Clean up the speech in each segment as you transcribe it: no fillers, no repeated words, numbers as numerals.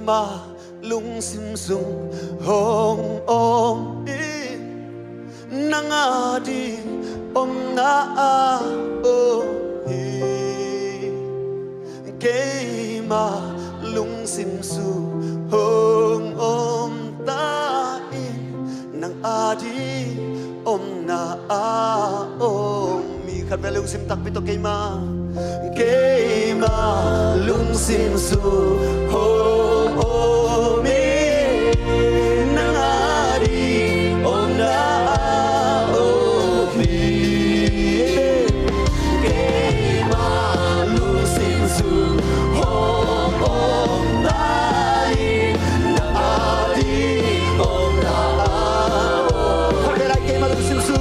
mà lung sim sung hong om i nang adi om na a o hi ke ma lung sim su hong om ta i nang adi om na a om mi khat ve lung sim tak pi to ke ma lung sim su hong om i nang adi om na a om mi ke ma lung sim su hong om ta i nang adi om na a om khat ve lai ke ma lung sim su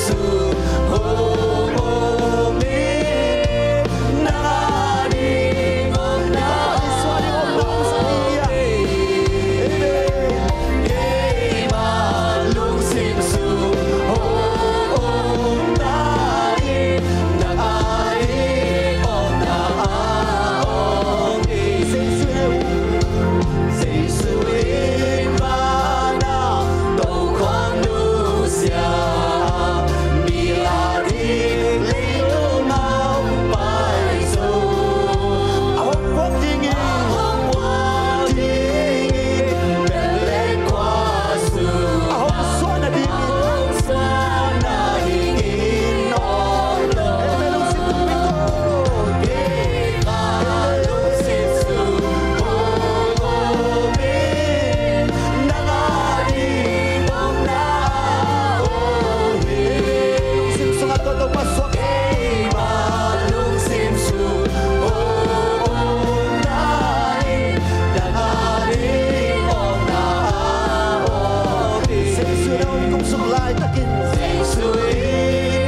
su hong om mi nang adi om na swali om na sa iya ke ma lung sim su hong om ta nang adi om na om say su in ba na đâu khoan nu sia Hãy subscribe cho kênh Ghiền Mì Gõ để không bỏ lỡ